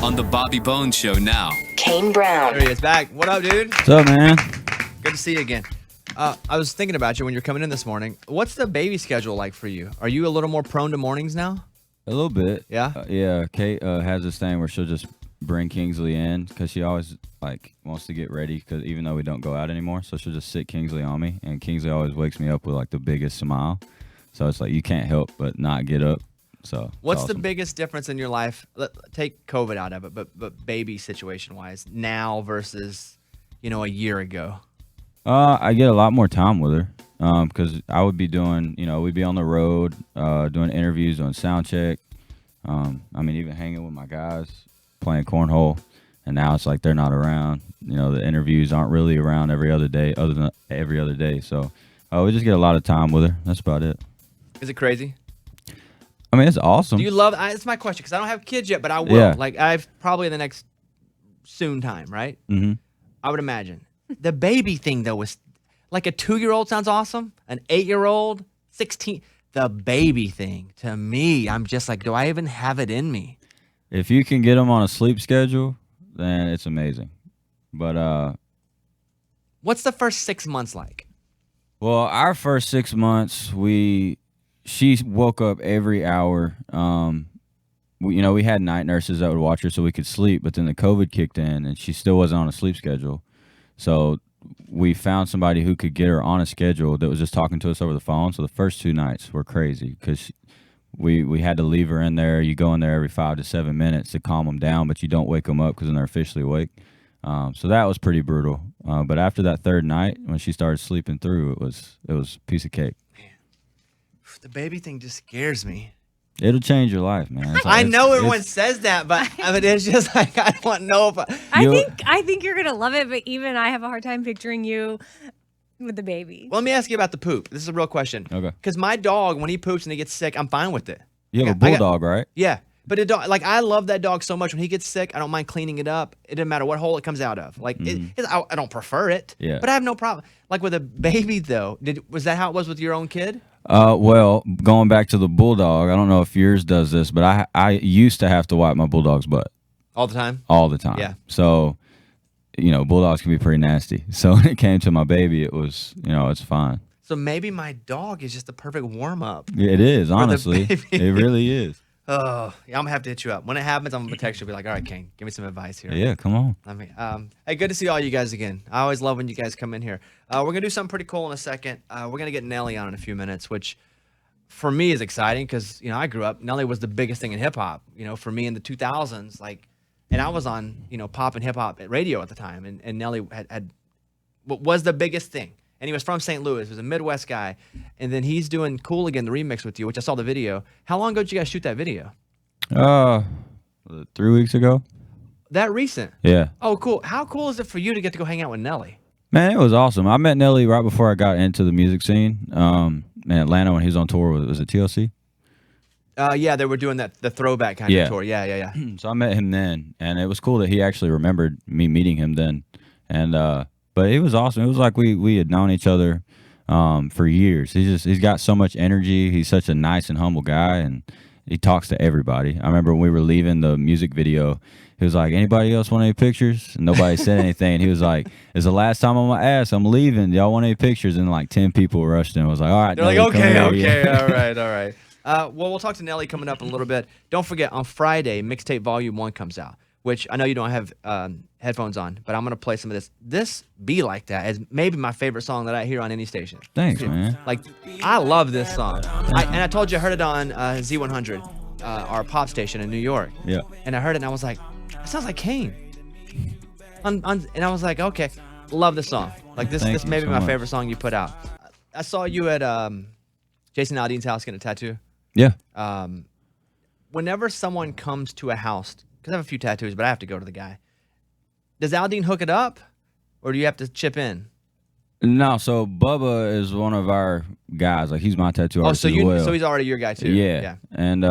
on the Bobby Bones Show now. Kane Brown. There he is, back. What up, dude? What's up, man? Good to see you again. I was thinking about you when you're coming in this morning. What's the baby schedule like for you? Are you a little more prone to mornings now? A little bit. Yeah? Yeah, Kate has this thing where she'll just bring Kingsley in because she always wants to get ready, because even though we don't go out anymore, so she'll just sit Kingsley on me, and Kingsley always wakes me up with like the biggest smile. So it's like you can't help but not get up. So what's awesome. the biggest difference in your life? Take COVID out of it, but baby situation wise now versus a year ago. I get a lot more time with her because I would be doing, we'd be on the road doing interviews, doing sound check. Even hanging with my guys, playing cornhole. And now it's like they're not around. The interviews aren't really around every other day, other than every other day. So we just get a lot of time with her. That's about it. Is it crazy? I mean, it's awesome. Do you love? It's my question because I don't have kids yet, but I will. Yeah. Like I've probably in the next soon time, right? Mm-hmm. I would imagine the baby thing though was like a 2-year-old sounds awesome. An 8-year-old, 16. The baby thing to me, I'm just like, do I even have it in me? If you can get them on a sleep schedule, then it's amazing. But what's the first 6 months like? Well, our first 6 months, she woke up every hour. We had night nurses that would watch her so we could sleep, but then the COVID kicked in and she still wasn't on a sleep schedule. So we found somebody who could get her on a schedule that was just talking to us over the phone. So the first 2 nights were crazy because we had to leave her in there. You go in there every 5 to 7 minutes to calm them down, but you don't wake them up because then they're officially awake. So that was pretty brutal. But after that third night, when she started sleeping through, it was a piece of cake. Man, the baby thing just scares me. It'll change your life, man. I know everyone says that, but it's just like I don't know if I think you're gonna love it, but even I have a hard time picturing you with the baby. Well, let me ask you about the poop. This is a real question. Okay. Because my dog, when he poops and he gets sick, I'm fine with it. You have a bulldog, right? Yeah. But a dog, I love that dog so much. When he gets sick, I don't mind cleaning it up. It doesn't matter what hole it comes out of. I don't prefer it. Yeah. But I have no problem. Like with a baby, though, was that how it was with your own kid? Well, going back to the bulldog, I don't know if yours does this, but I used to have to wipe my bulldog's butt. All the time? All the time. Yeah. So, bulldogs can be pretty nasty. So when it came to my baby, it was, it's fine. So maybe my dog is just the perfect warm-up. It is, honestly. baby. It really is. Oh, yeah, I'm going to have to hit you up. When it happens, I'm going to text you and be like, all right, Kane, give me some advice here. Yeah, come on. Hey, good to see all you guys again. I always love when you guys come in here. We're going to do something pretty cool in a second. We're going to get Nelly on in a few minutes, which for me is exciting because, I grew up. Nelly was the biggest thing in hip-hop, for me in the 2000s. And I was on, pop and hip-hop radio at the time. And Nelly was the biggest thing. And he was from St. Louis. He was a Midwest guy. And then he's doing Cool Again, the remix with you, which I saw the video. How long ago did you guys shoot that video? 3 weeks ago. That recent? Yeah. Oh, cool. How cool is it for you to get to go hang out with Nelly? Man, it was awesome. I met Nelly right before I got into the music scene in Atlanta when he was on tour with, was it TLC? Yeah, they were doing the throwback kind of tour. Yeah. So I met him then, and it was cool that he actually remembered me meeting him then. And but it was awesome. It was like we had known each other for years. He's got so much energy. He's such a nice and humble guy, and he talks to everybody. I remember when we were leaving the music video, he was like, "Anybody else want any pictures?" And nobody said anything. And he was like, "It's the last time on my ass. I'm leaving. Y'all want any pictures?" And like 10 people rushed in. I was like, "All right." They're Nelly, like, okay, yeah. all right. Well, we'll talk to Nelly coming up in a little bit. Don't forget, on Friday, Mixtape Volume 1 comes out, which I know you don't have headphones on, but I'm going to play some of this. This Be Like That is maybe my favorite song that I hear on any station. Thanks, man. I love this song. I told you I heard it on Z100, our pop station in New York. Yeah. And I heard it, and I was like, it sounds like Kane. And I was like, okay, love this song. This may be my favorite song you put out. I saw you at Jason Aldean's house getting a tattoo. Yeah. Whenever someone comes to a house, because I have a few tattoos, but I have to go to the guy. Does Aldean hook it up, or do you have to chip in? No, so Bubba is one of our guys. Like, he's my tattoo artist so as well. So he's already your guy too. Yeah. And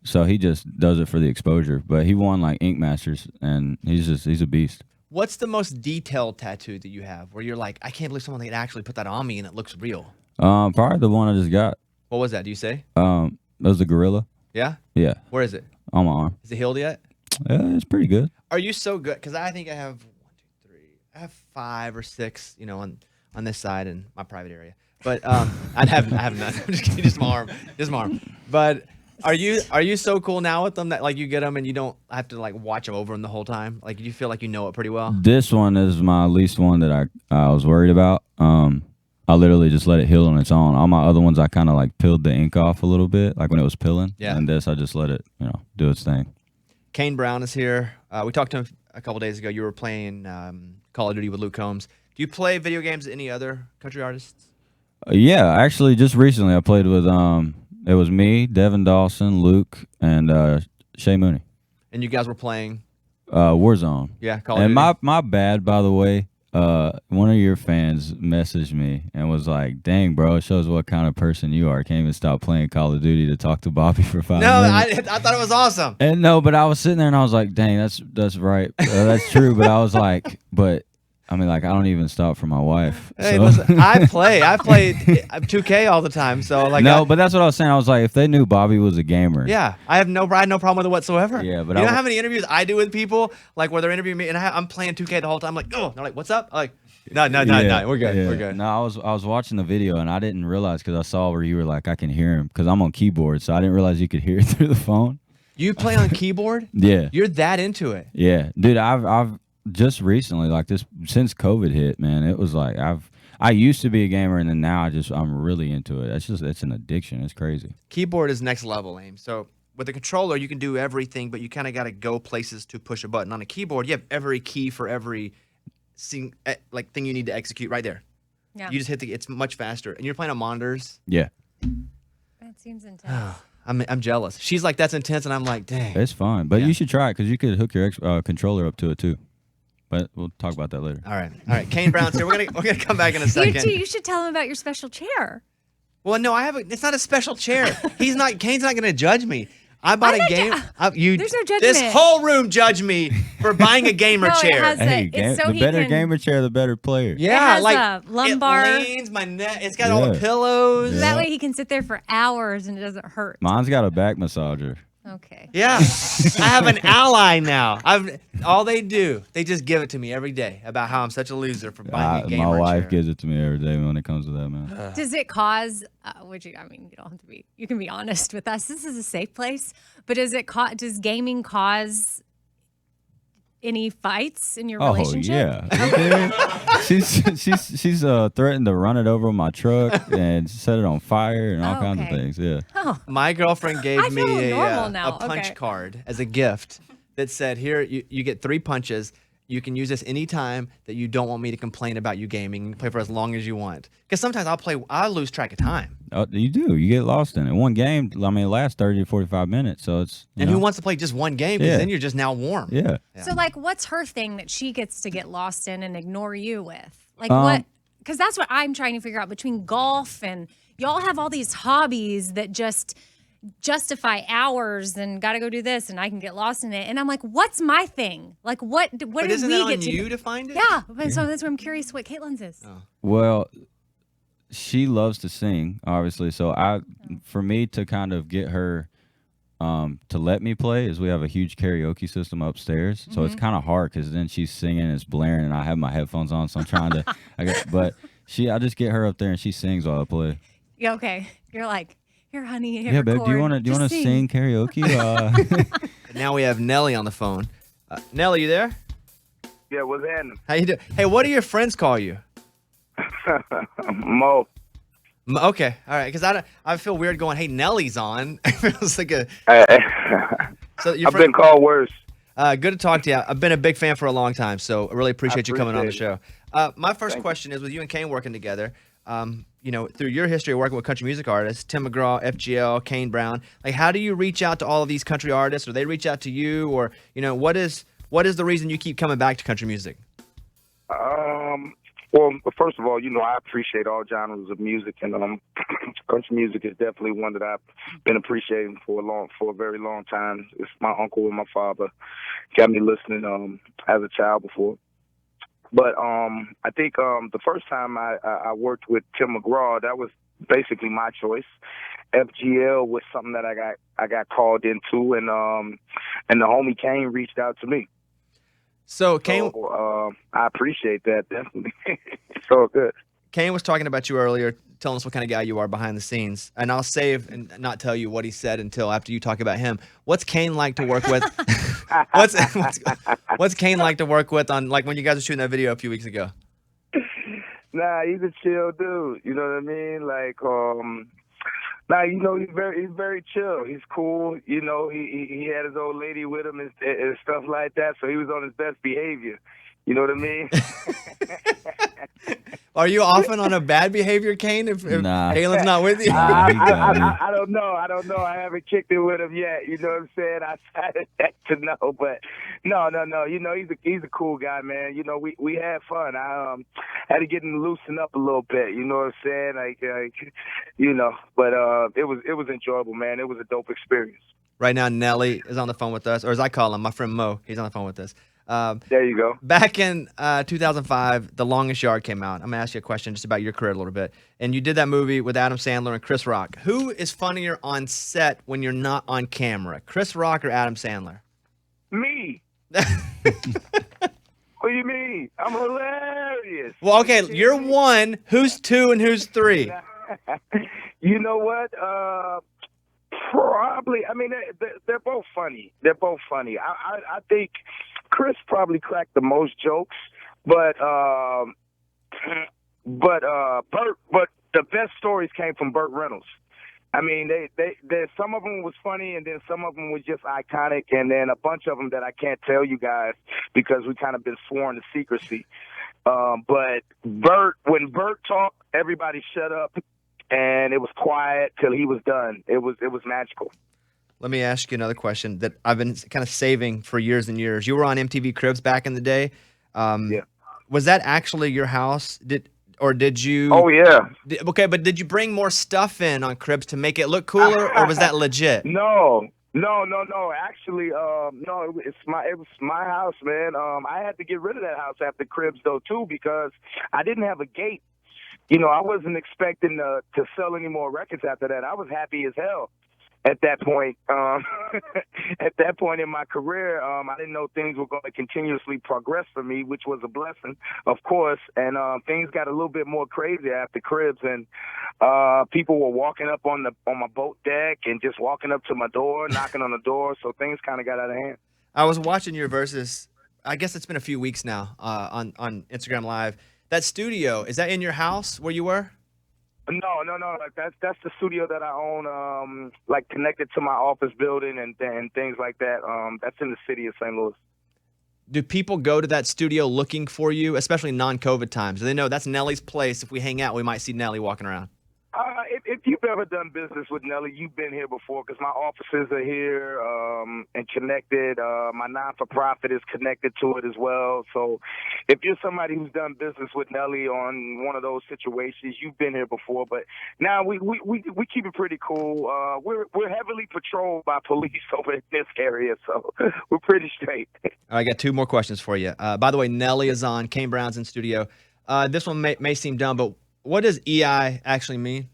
so he just does it for the exposure. But he won like Ink Masters, and he's a beast. What's the most detailed tattoo that you have, where you're like, I can't believe someone could actually put that on me and it looks real? Probably the one I just got. What was that? Do you say? It was the gorilla. Yeah. Yeah. Where is it? On my arm. Is it healed yet? It's pretty good. Are you so good? Because I think I have 5 or 6, on this side in my private area. But I have none. I'm just kidding. Just my arm. But are you so cool now with them that like you get them and you don't have to like watch over them the whole time? Like you feel like you know it pretty well. This one is my least one that I was worried about. I literally just let it heal on its own. All my other ones, I kind of like peeled the ink off a little bit, like when it was pilling. Yeah. And this, I just let it, do its thing. Kane Brown is here. We talked to him a couple days ago. You were playing Call of Duty with Luke Combs. Do you play video games with any other country artists? Yeah, actually, just recently I played with it was me, Devin Dawson, Luke, and Shay Mooney. And you guys were playing Warzone. Yeah, Call of And Duty. my bad, by the way. One of your fans messaged me and was like, "Dang, bro, it shows what kind of person you are. Can't even stop playing Call of Duty to talk to Bobby for 5 No, minutes." I thought it was awesome. And no, but I was sitting there and I was like, "Dang, that's right, that's true." But I was like, I don't even stop for my wife. Hey, So- listen, I play 2K all the time. So like, but that's what I was saying. I was like, if they knew Bobby was a gamer, yeah, I had no problem with it whatsoever. Yeah, but you know I- how many interviews I do with people like where they're interviewing me and I'm playing 2K the whole time. Like, oh, they're like, "What's up?" I'm like, no, we're good, yeah. we're good. No, I was watching the video and I didn't realize because I saw where you were like, I can hear him because I'm on keyboard, so I didn't realize you could hear it through the phone. You play on keyboard? Yeah, You're that into it? yeah, dude. I've just recently, like this, since COVID hit, man, it was like I used to be a gamer and then now I'm really into it. It's an addiction. It's crazy. Keyboard is next level, Aim. So with a controller, you can do everything, but you kind of got to go places to push a button. On a keyboard, you have every key for every thing you need to execute right there. Yeah. You just hit it's much faster, and you're playing on monitors. Yeah, That seems intense. I'm jealous. She's like, that's intense, and I'm like, dang. it's fun, but Yeah. you should try it because you could hook your controller up to it too. But we'll talk about that later. All right. Kane Brown's here. We're gonna come back in a You second. too. You should tell him about your special chair. Well, no, it's not a special chair. Kane's not gonna judge me. I bought I'm a not game. There's no judgment. This whole room judged me for buying a gamer No, it chair. has Hey, it's so the he better can- gamer chair, the better player. Yeah, has like a lumbar. It leans my neck. It's got all the Yeah. pillows. Yeah. That way he can sit there for hours and it doesn't hurt. Mine's got a back massager. Okay. Yeah, I have an ally now. All they do, they just give it to me every day about how I'm such a loser for buying a gamer My wife chair. gives it to me every day when it comes to that, man. Does it cause? You don't have to be. You can be honest with us. This is a safe place. But does gaming cause any fights in your relationship? Yeah. she's threatened to run it over my truck and set it on fire and all Oh, kinds of okay. things. Yeah. Oh, My girlfriend gave I me feel normal a now. punch Okay. card as a gift that said, "Here, you get 3 punches. You can use this anytime that you don't want me to complain about you gaming. You can play for as long as you want. Because sometimes I'll lose track of time. Oh, you do. You get lost in it. One game, I mean, it lasts 30 to 45 minutes, so it's And who wants to play just one game? Because Yeah. then you're just now warm. Yeah. so like, what's her thing that she gets to get lost in and ignore you with? Like Um, what? Because that's what I'm trying to figure out between golf and y'all have all these hobbies that just justify hours and got to go do this and I can get lost in it. And I'm like, what's my thing? Like what But do isn't we that on get to you do? to find it? Yeah, but so that's why I'm curious what Caitlin's is. Well, she loves to sing, obviously. So for me to kind of get her to let me play is we have a huge karaoke system upstairs. So it's kind of hard because then she's singing, it's blaring, and I have my headphones on, so I'm trying to. I just get her up there and she sings while I play. Yeah, okay. You're like, here, honey. Yeah, babe. Do you want to sing karaoke? Now we have Nelly on the phone. Nelly, you there? Yeah, what's happening? How you doing? Hey, what do your friends call you? Mo. Okay, all right. Because I feel weird going, hey, Nelly's on. It feels like a. So your I've friend, been called worse. good to talk to you. I've been a big fan for a long time, so I really appreciate you coming on the appreciate show. My first question is with you and Kane working together. Through your history of working with country music artists, Tim McGraw, FGL, Kane Brown, like how do you reach out to all of these country artists, or they reach out to you, or what is the reason you keep coming back to country music? Well, first of all, I appreciate all genres of music, and country music is definitely one that I've been appreciating for a very long time. It's my uncle and my father got me listening as a child before. But I think the first time I worked with Tim McGraw, that was basically my choice. FGL was something that I got called into, and the homie Kane reached out to me. So Kane, I appreciate that, definitely. It's all good. Kane was talking about you earlier, telling us what kind of guy you are behind the scenes, and I'll save and not tell you what he said until after you talk about him. What's Kane like to work with? what's Kane like to work with on, like, when you guys were shooting that video a few weeks ago? Nah, he's a chill dude. You know what I mean? Like, nah, you know, he's very chill. He's cool. You know, he had his old lady with him and stuff like that, so he was on his best behavior. You know what I mean? Are you often on a bad behavior, Kane, if Nah. Kalen's not with you? Nah, he got me. I don't know. I haven't kicked it with him yet. You know what I'm saying? I decided to know, but no. You know, he's a cool guy, man. You know, we had fun. I had to get him loosened up a little bit. You know what I'm saying? Like you know, but it was enjoyable, man. It was a dope experience. Right now, Nelly is on the phone with us, or as I call him, my friend Mo. He's on the phone with us. There you go. Back in 2005, The Longest Yard came out. I'm going to ask you a question just about your career a little bit. And you did that movie with Adam Sandler and Chris Rock. Who is funnier on set when you're not on camera, Chris Rock or Adam Sandler? Me. What do you mean? I'm hilarious. Well, okay, you're one. Who's two and who's three? You know what? Probably. I mean, they're both funny. They're both funny. I think Chris probably cracked the most jokes, but Burt. But the best stories came from Burt Reynolds. I mean, they some of them was funny, and then some of them was just iconic, and then a bunch of them that I can't tell you guys because we kind of been sworn to secrecy. But Burt, when Burt talked, everybody shut up, and it was quiet till he was done. It was magical. Let me ask you another question that I've been kind of saving for years and years. You were on MTV Cribs back in the day. Yeah. Was that actually your house? Did you? Oh yeah. Okay, but did you bring more stuff in on Cribs to make it look cooler, or was that legit? No. Actually, no. It was my house, man. I had to get rid of that house after Cribs though too because I didn't have a gate. You know, I wasn't expecting to sell any more records after that. I was happy as hell at that point. At that point in my career, I didn't know things were going to continuously progress for me, which was a blessing, of course. And things got a little bit more crazy after Cribs, and people were walking up on my boat deck and just walking up to my door, knocking on the door. So things kind of got out of hand. I was watching your verses. I guess it's been a few weeks now on Instagram Live. That studio, is that in your house where you were? No. Like that's the studio that I own, like connected to my office building and things like that. That's in the city of St. Louis. Do people go to that studio looking for you, especially non-COVID times? Do they know that's Nelly's place? If we hang out, we might see Nelly walking around. If you've ever done business with Nelly, you've been here before because my offices are here and connected. My non-for-profit is connected to it as well. So if you're somebody who's done business with Nelly on one of those situations, you've been here before. But now we keep it pretty cool. We're heavily patrolled by police over in this area, so we're pretty straight. I got two more questions for you. By the way, Nelly is on. Kane Brown's in studio. This one may seem dumb, but what does EI actually mean?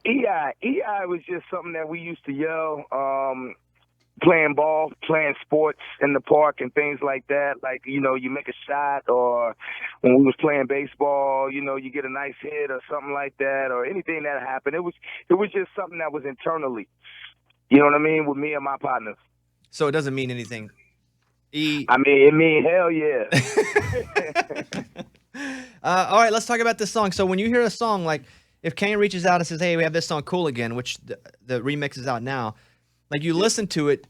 EI was just something that we used to yell, playing ball, playing sports in the park and things like that. Like, you know, you make a shot, or when we was playing baseball, you know, you get a nice hit or something like that, or anything that happened. It was just something that was internally, you know what I mean, with me and my partners. So it doesn't mean anything. I mean, it mean hell yeah. All right, let's talk about this song. So when you hear a song, like if Kane reaches out and says, hey, we have this song Cool Again, which the remix is out now, like you listen to it,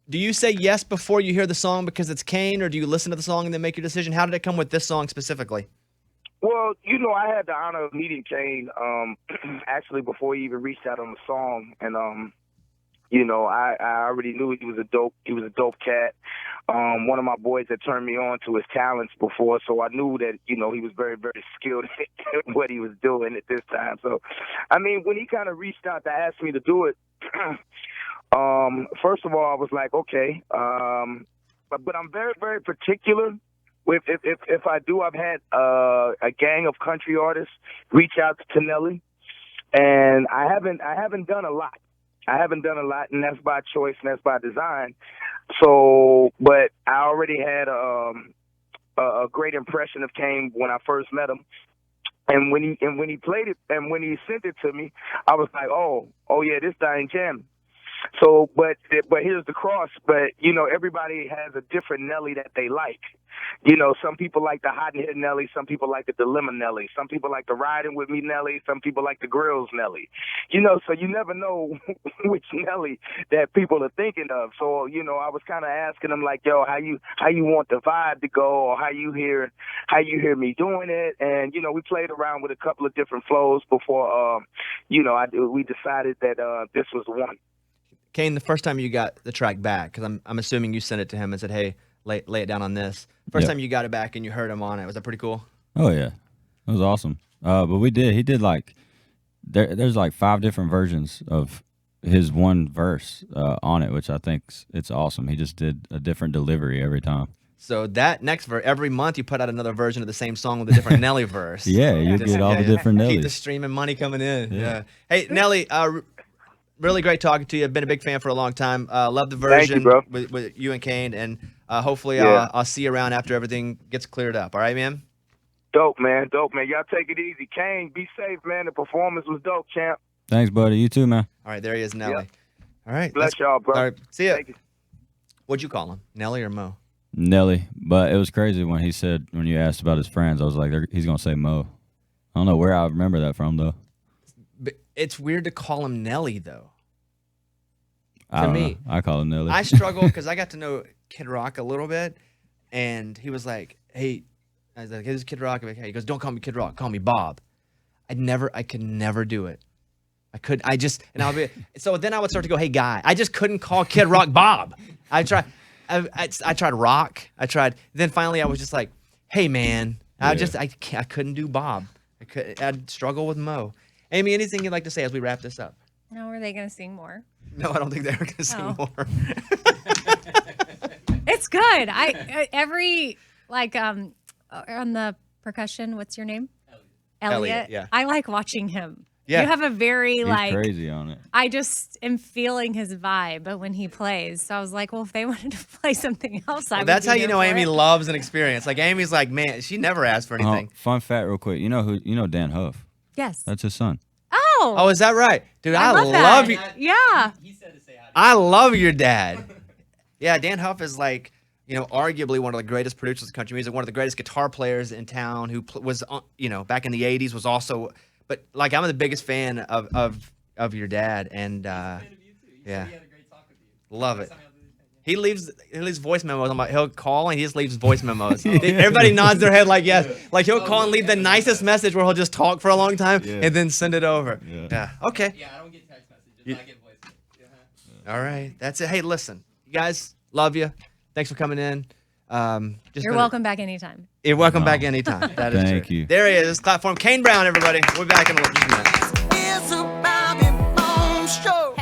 do you say yes before you hear the song because it's Kane, or do you listen to the song and then make your decision? How did it come with this song specifically? Well, you know, I had the honor of meeting Kane actually before he even reached out on the song, and you know, I already knew he was a dope cat. One of my boys had turned me on to his talents before, so I knew that, you know, he was very, very skilled at what he was doing at this time. So, I mean, when he kind of reached out to ask me to do it, first of all, I was like, okay. But I'm very, very particular with if I do. I've had a gang of country artists reach out to Nelly. and I haven't done a lot. I haven't done a lot, and that's by choice and that's by design. So, but I already had a great impression of Kane when I first met him. And when he played it and when he sent it to me, I was like, oh yeah, this thing jamming. So, but here's the cross. But everybody has a different Nelly that they like. Some people like the hot and hit Nelly. Some people like the dilemma Nelly. Some people like the riding with me Nelly. Some people like the grills Nelly. So you never know which Nelly that people are thinking of. So, I was kind of asking them like, yo, how you want the vibe to go, or how you hear me doing it. And, we played around with a couple of different flows before, we decided that this was one. Kane, the first time you got the track back, because I'm assuming you sent it to him and said, hey, lay it down on this. First time you got it back and you heard him on it, was that pretty cool? Oh, yeah. It was awesome. But he did like, there's like 5 different versions of his one verse on it, which I think it's awesome. He just did a different delivery every time. So that next verse, every month you put out another version of the same song with a different Nelly verse. Yeah, you get all the different Nellys. Keep the streaming money coming in. Yeah. Hey, Nelly, really great talking to you. I've been a big fan for a long time. Love the version with you and Kane, and hopefully I'll see you around after everything gets cleared up. All right, man? Dope, man. Y'all take it easy. Kane, be safe, man. The performance was dope, champ. Thanks, buddy. You too, man. All right, there he is, Nelly. Yep. All right. Bless y'all, bro. All right, see ya. Thank you. What'd you call him, Nelly or Mo? Nelly. But it was crazy when you asked about his friends, I was like, he's going to say Mo. I don't know where I remember that from, though. But it's weird to call him Nelly, though. I don't know. I call him Nelly. I struggle because I got to know Kid Rock a little bit, and he was like, hey, I was like, hey, this is Kid Rock. I'm like, hey, he goes, don't call me Kid Rock, call me Bob. I could never do it. So then I would start to go, hey, guy. I just couldn't call Kid Rock Bob. I tried Rock. Then finally I was just like, hey, man. I couldn't do Bob. I'd struggle with Mo. Amy, anything you'd like to say as we wrap this up? No, are they going to sing more? No, I don't think they're going to sing more. It's good. On the percussion, what's your name? Elliot. Yeah. I like watching him. Yeah. You have a very He's crazy on it. I just am feeling his vibe when he plays. So I was like, well, if they wanted to play something else, that's how you know Amy loves an experience. Like Amy's like, man, she never asked for anything. Fun fact real quick. You know Dan Huff? Yes. That's his son. Oh, is that right? Dude, I love you. Yeah. He said to say hi. I love your dad. Yeah, Dan Huff is like, arguably one of the greatest producers of country music, one of the greatest guitar players in town who was, back in the 80s was also, but like I'm the biggest fan of your dad. And Fan of you too. He said he had a great talk with you. Love it. Next time I'll do the thing. He leaves voice memos. He'll call and he just leaves voice memos. Everybody nods their head like yes. Like he'll call and leave the nicest message where he'll just talk for a long time and then send it over. Yeah. Okay. Yeah, I don't get text messages. I get voice messages. All right. That's it. Hey, listen, you guys, love you. Thanks for coming in. You're welcome back anytime. You're welcome back anytime. That is Thank true. you. There he is. Platform Kane Brown, everybody. We'll be back in a little bit. It's a Bobby Bones show.